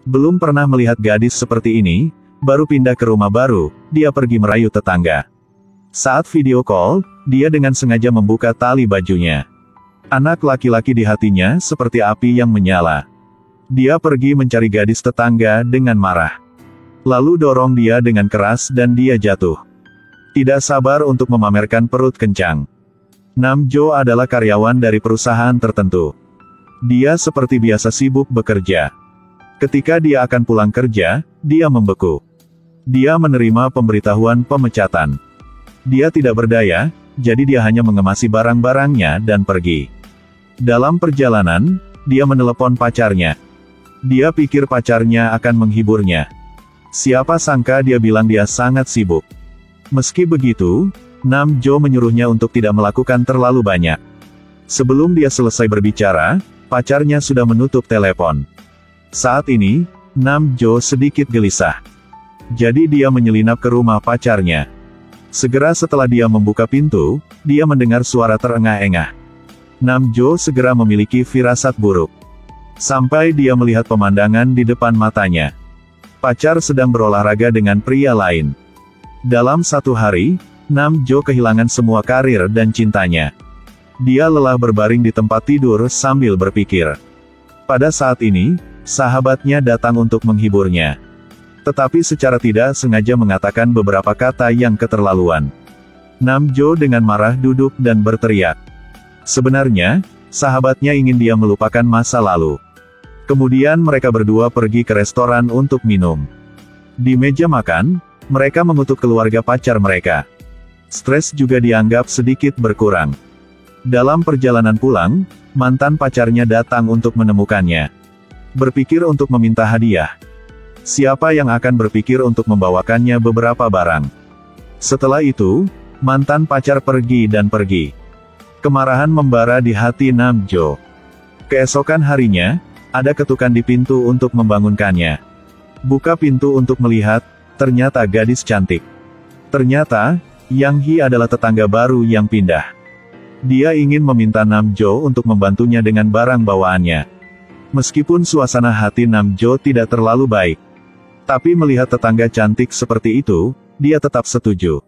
Belum pernah melihat gadis seperti ini, baru pindah ke rumah baru, dia pergi merayu tetangga. Saat video call, dia dengan sengaja membuka tali bajunya. Anak laki-laki di hatinya seperti api yang menyala. Dia pergi mencari gadis tetangga dengan marah. Lalu dorong dia dengan keras dan dia jatuh. Tidak sabar untuk memamerkan perut kencang. Nam Jo adalah karyawan dari perusahaan tertentu. Dia seperti biasa sibuk bekerja. Ketika dia akan pulang kerja, dia membeku. Dia menerima pemberitahuan pemecatan. Dia tidak berdaya, jadi dia hanya mengemasi barang-barangnya dan pergi. Dalam perjalanan, dia menelepon pacarnya. Dia pikir pacarnya akan menghiburnya. Siapa sangka dia bilang dia sangat sibuk. Meski begitu, Nam Jo menyuruhnya untuk tidak melakukan terlalu banyak. Sebelum dia selesai berbicara, pacarnya sudah menutup telepon. Saat ini, Nam Jo sedikit gelisah. Jadi dia menyelinap ke rumah pacarnya. Segera setelah dia membuka pintu, dia mendengar suara terengah-engah. Nam Jo segera memiliki firasat buruk. Sampai dia melihat pemandangan di depan matanya. Pacar sedang berolahraga dengan pria lain. Dalam satu hari, Nam Jo kehilangan semua karir dan cintanya. Dia lelah berbaring di tempat tidur sambil berpikir. Pada saat ini, sahabatnya datang untuk menghiburnya. Tetapi secara tidak sengaja mengatakan beberapa kata yang keterlaluan. Nam Jo dengan marah duduk dan berteriak. Sebenarnya, sahabatnya ingin dia melupakan masa lalu. Kemudian mereka berdua pergi ke restoran untuk minum. Di meja makan, mereka mengutuk keluarga pacar mereka. Stres juga dianggap sedikit berkurang. Dalam perjalanan pulang, mantan pacarnya datang untuk menemukannya. Berpikir untuk meminta hadiah. Siapa yang akan berpikir untuk membawakannya beberapa barang? Setelah itu, mantan pacar pergi dan pergi. Kemarahan membara di hati Nam Jo. Keesokan harinya, ada ketukan di pintu untuk membangunkannya. Buka pintu untuk melihat, ternyata gadis cantik. Ternyata, Yang Hee adalah tetangga baru yang pindah. Dia ingin meminta Nam Jo untuk membantunya dengan barang bawaannya. Meskipun suasana hati Nam Jo tidak terlalu baik. Tapi melihat tetangga cantik seperti itu, dia tetap setuju.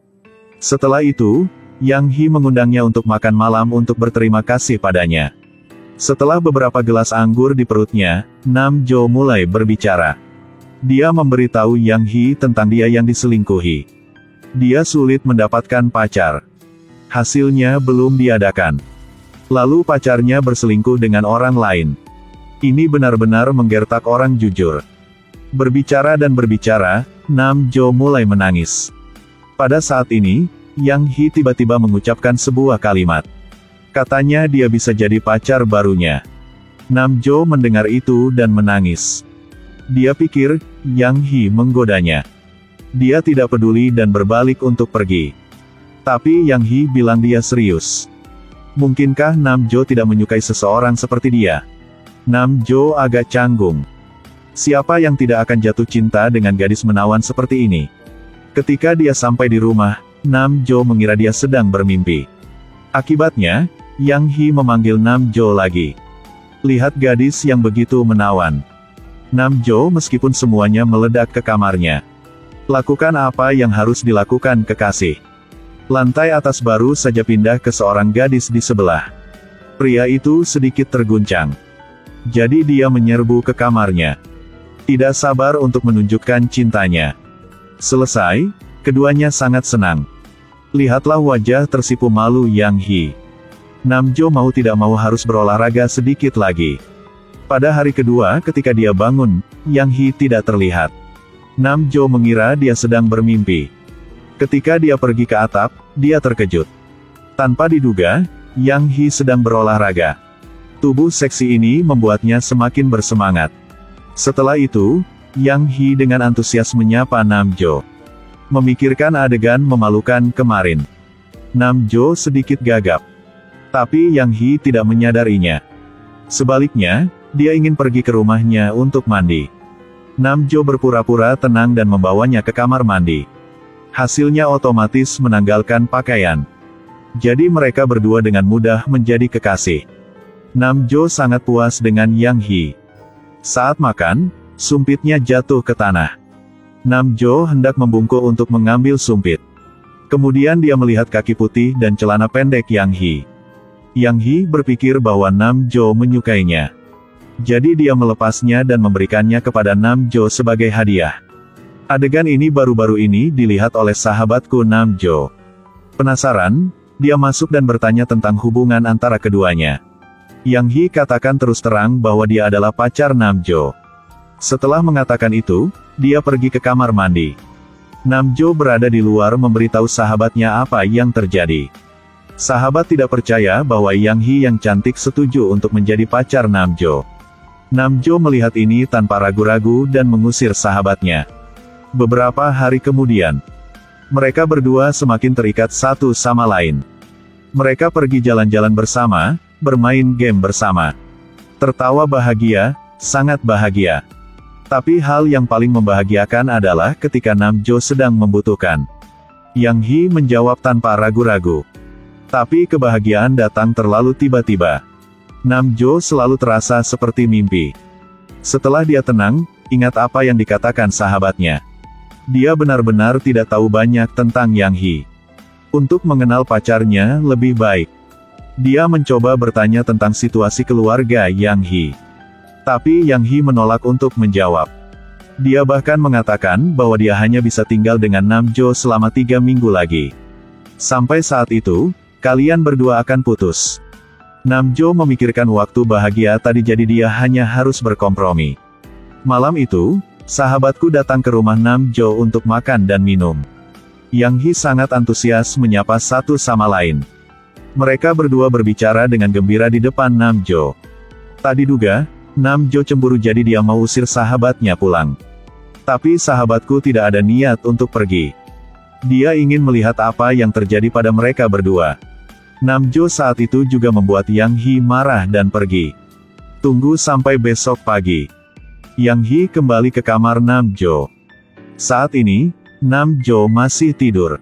Setelah itu, Yang Hee mengundangnya untuk makan malam untuk berterima kasih padanya. Setelah beberapa gelas anggur di perutnya, Nam Jo mulai berbicara. Dia memberitahu Yang Hee tentang dia yang diselingkuhi. Dia sulit mendapatkan pacar. Hasilnya belum diadakan. Lalu pacarnya berselingkuh dengan orang lain. Ini benar-benar menggertak orang jujur. Berbicara dan berbicara, Nam Jo mulai menangis. Pada saat ini, Yang Hee tiba-tiba mengucapkan sebuah kalimat. Katanya dia bisa jadi pacar barunya. Nam Jo mendengar itu dan menangis. Dia pikir, Yang Hee menggodanya. Dia tidak peduli dan berbalik untuk pergi. Tapi Yang Hee bilang dia serius. Mungkinkah Nam Jo tidak menyukai seseorang seperti dia? Nam Jo agak canggung. Siapa yang tidak akan jatuh cinta dengan gadis menawan seperti ini? Ketika dia sampai di rumah, Nam Jo mengira dia sedang bermimpi. Akibatnya, Yang Hee memanggil Nam Jo lagi. Lihat gadis yang begitu menawan. Nam Jo meskipun semuanya meledak ke kamarnya. Lakukan apa yang harus dilakukan kekasih. Lantai atas baru saja pindah ke seorang gadis di sebelah. Pria itu sedikit terguncang. Jadi dia menyerbu ke kamarnya. Tidak sabar untuk menunjukkan cintanya. Selesai, keduanya sangat senang. Lihatlah wajah tersipu malu Yang Hee. Nam Jo mau tidak mau harus berolahraga sedikit lagi. Pada hari kedua ketika dia bangun, Yang Hee tidak terlihat. Nam Jo mengira dia sedang bermimpi. Ketika dia pergi ke atap, dia terkejut. Tanpa diduga, Yang Hee sedang berolahraga. Tubuh seksi ini membuatnya semakin bersemangat. Setelah itu, Yang Hee dengan antusias menyapa Nam Jo. Memikirkan adegan memalukan kemarin. Nam Jo sedikit gagap. Tapi Yang Hee tidak menyadarinya. Sebaliknya, dia ingin pergi ke rumahnya untuk mandi. Nam Jo berpura-pura tenang dan membawanya ke kamar mandi. Hasilnya otomatis menanggalkan pakaian. Jadi mereka berdua dengan mudah menjadi kekasih. Nam Jo sangat puas dengan Yang Hee. Saat makan, sumpitnya jatuh ke tanah. Namjo hendak membungkuk untuk mengambil sumpit. Kemudian dia melihat kaki putih dan celana pendek Yang Hee. Yang Hee berpikir bahwa Namjo menyukainya. Jadi dia melepasnya dan memberikannya kepada Namjo sebagai hadiah. Adegan ini baru-baru ini dilihat oleh sahabatku Namjo. Penasaran, dia masuk dan bertanya tentang hubungan antara keduanya. Yang Hee katakan terus terang bahwa dia adalah pacar Namjo. Setelah mengatakan itu, dia pergi ke kamar mandi. Namjo berada di luar memberitahu sahabatnya apa yang terjadi. Sahabat tidak percaya bahwa Yang Hee yang cantik setuju untuk menjadi pacar Namjo. Namjo melihat ini tanpa ragu-ragu dan mengusir sahabatnya. Beberapa hari kemudian, mereka berdua semakin terikat satu sama lain. Mereka pergi jalan-jalan bersama, bermain game bersama. Tertawa bahagia, sangat bahagia. Tapi hal yang paling membahagiakan adalah ketika Namjo sedang membutuhkan. Yang Hee menjawab tanpa ragu-ragu. Tapi kebahagiaan datang terlalu tiba-tiba. Namjo selalu terasa seperti mimpi. Setelah dia tenang, ingat apa yang dikatakan sahabatnya. Dia benar-benar tidak tahu banyak tentang Yang Hee. Untuk mengenal pacarnya lebih baik, dia mencoba bertanya tentang situasi keluarga Yang Hee. Tapi Yang Hee menolak untuk menjawab. Dia bahkan mengatakan bahwa dia hanya bisa tinggal dengan Namjo selama 3 minggu lagi. Sampai saat itu, kalian berdua akan putus. Namjo memikirkan waktu bahagia tadi jadi dia hanya harus berkompromi. Malam itu, sahabatku datang ke rumah Namjo untuk makan dan minum. Yang Hee sangat antusias menyapa satu sama lain. Mereka berdua berbicara dengan gembira di depan Namjo. Tak diduga, Namjo cemburu jadi dia mau usir sahabatnya pulang. Tapi sahabatku tidak ada niat untuk pergi. Dia ingin melihat apa yang terjadi pada mereka berdua. Namjo saat itu juga membuat Yang Hee marah dan pergi. Tunggu sampai besok pagi. Yang Hee kembali ke kamar Namjo. Saat ini, Namjo masih tidur.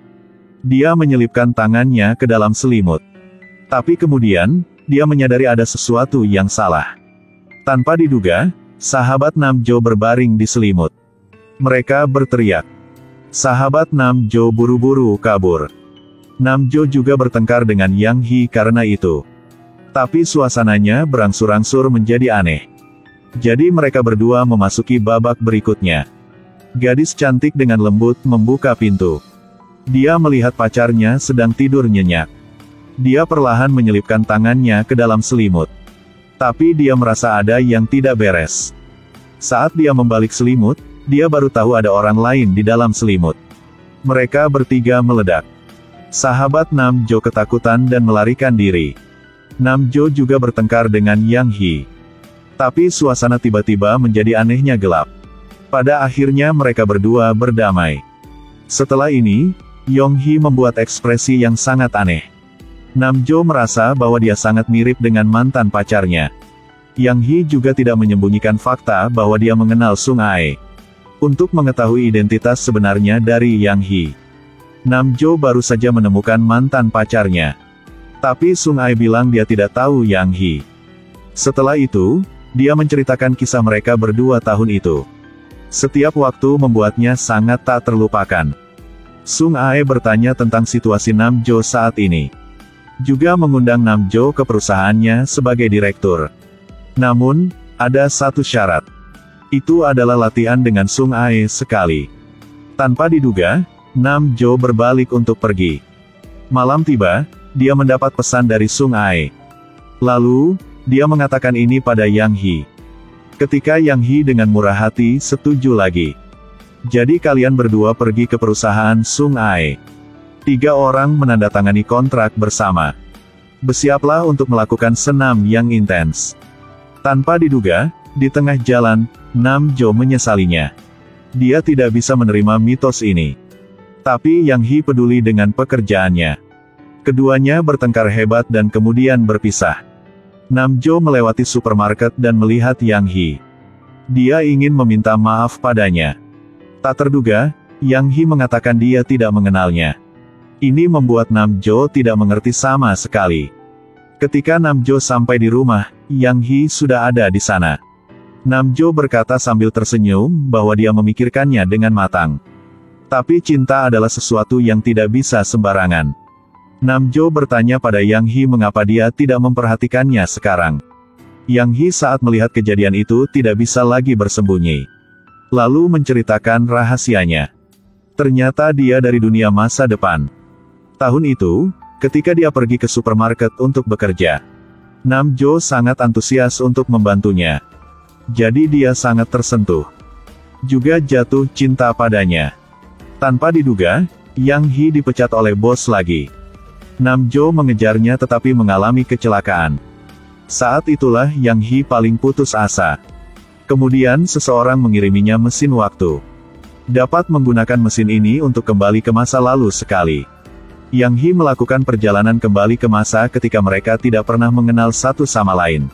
Dia menyelipkan tangannya ke dalam selimut. Tapi kemudian, dia menyadari ada sesuatu yang salah. Tanpa diduga, sahabat Namjo berbaring di selimut. Mereka berteriak. Sahabat Namjo buru-buru kabur. Namjo juga bertengkar dengan Yang Hee karena itu. Tapi suasananya berangsur-angsur menjadi aneh. Jadi mereka berdua memasuki babak berikutnya. Gadis cantik dengan lembut membuka pintu. Dia melihat pacarnya sedang tidur nyenyak. Dia perlahan menyelipkan tangannya ke dalam selimut. Tapi dia merasa ada yang tidak beres. Saat dia membalik selimut, dia baru tahu ada orang lain di dalam selimut. Mereka bertiga meledak. Sahabat Namjo ketakutan dan melarikan diri. Namjo juga bertengkar dengan Yang Hee. Tapi suasana tiba-tiba menjadi anehnya gelap. Pada akhirnya mereka berdua berdamai. Setelah ini, Yang Hee membuat ekspresi yang sangat aneh. Namjo merasa bahwa dia sangat mirip dengan mantan pacarnya. Yang Hee juga tidak menyembunyikan fakta bahwa dia mengenal Sung Ae. Untuk mengetahui identitas sebenarnya dari Yang Hee, Namjo baru saja menemukan mantan pacarnya. Tapi Sung Ae bilang dia tidak tahu Yang Hee. Setelah itu, dia menceritakan kisah mereka berdua tahun itu. Setiap waktu membuatnya sangat tak terlupakan. Sung Ae bertanya tentang situasi Namjo saat ini. Juga mengundang Namjo ke perusahaannya sebagai direktur. Namun, ada satu syarat. Itu adalah latihan dengan Sung Ae sekali. Tanpa diduga, Namjo berbalik untuk pergi. Malam tiba, dia mendapat pesan dari Sung Ae. Lalu, dia mengatakan ini pada Yang Hee. Ketika Yang Hee dengan murah hati setuju lagi. Jadi kalian berdua pergi ke perusahaan Sung Ae. 3 orang menandatangani kontrak bersama. Bersiaplah untuk melakukan senam yang intens. Tanpa diduga, di tengah jalan, Namjo menyesalinya. Dia tidak bisa menerima mitos ini. Tapi Yang Hee peduli dengan pekerjaannya. Keduanya bertengkar hebat dan kemudian berpisah. Namjo melewati supermarket dan melihat Yang Hee. Dia ingin meminta maaf padanya. Tak terduga, Yang Hee mengatakan dia tidak mengenalnya. Ini membuat Namjo tidak mengerti sama sekali. Ketika Namjo sampai di rumah, Yang Hee sudah ada di sana. Namjo berkata sambil tersenyum bahwa dia memikirkannya dengan matang. Tapi cinta adalah sesuatu yang tidak bisa sembarangan. Namjo bertanya pada Yang Hee mengapa dia tidak memperhatikannya sekarang. Yang Hee saat melihat kejadian itu tidak bisa lagi bersembunyi. Lalu menceritakan rahasianya. Ternyata dia dari dunia masa depan. Tahun itu, ketika dia pergi ke supermarket untuk bekerja, Namjo sangat antusias untuk membantunya. Jadi dia sangat tersentuh. Juga jatuh cinta padanya. Tanpa diduga, Yang Hee dipecat oleh bos lagi. Namjo mengejarnya tetapi mengalami kecelakaan. Saat itulah Yang Hee paling putus asa. Kemudian seseorang mengiriminya mesin waktu. Dapat menggunakan mesin ini untuk kembali ke masa lalu sekali. Yang Hee melakukan perjalanan kembali ke masa ketika mereka tidak pernah mengenal satu sama lain.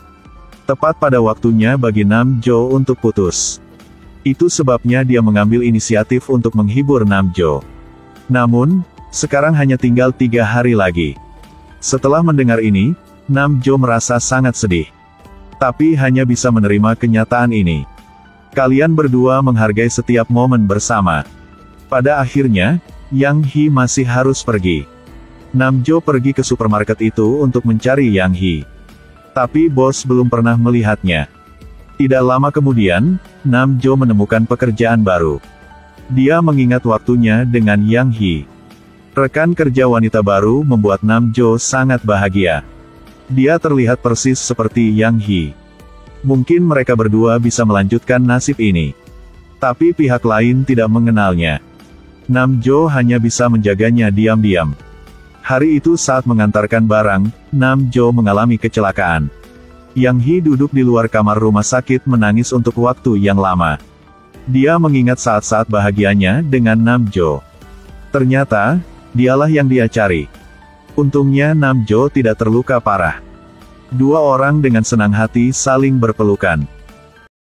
Tepat pada waktunya bagi Namjo untuk putus. Itu sebabnya dia mengambil inisiatif untuk menghibur Namjo. Namun, sekarang hanya tinggal 3 hari lagi. Setelah mendengar ini, Namjo merasa sangat sedih. Tapi hanya bisa menerima kenyataan ini. Kalian berdua menghargai setiap momen bersama. Pada akhirnya, Yang Hee masih harus pergi. Namjo pergi ke supermarket itu untuk mencari Yang Hee. Tapi bos belum pernah melihatnya. Tidak lama kemudian, Namjo menemukan pekerjaan baru. Dia mengingat waktunya dengan Yang Hee. Rekan kerja wanita baru membuat Namjo sangat bahagia. Dia terlihat persis seperti Yang Hee. Mungkin mereka berdua bisa melanjutkan nasib ini. Tapi pihak lain tidak mengenalnya. Namjo hanya bisa menjaganya diam-diam. Hari itu saat mengantarkan barang, Namjo mengalami kecelakaan. Yang Hee duduk di luar kamar rumah sakit menangis untuk waktu yang lama. Dia mengingat saat-saat bahagianya dengan Namjo. Ternyata, dialah yang dia cari. Untungnya Namjo tidak terluka parah. Dua orang dengan senang hati saling berpelukan.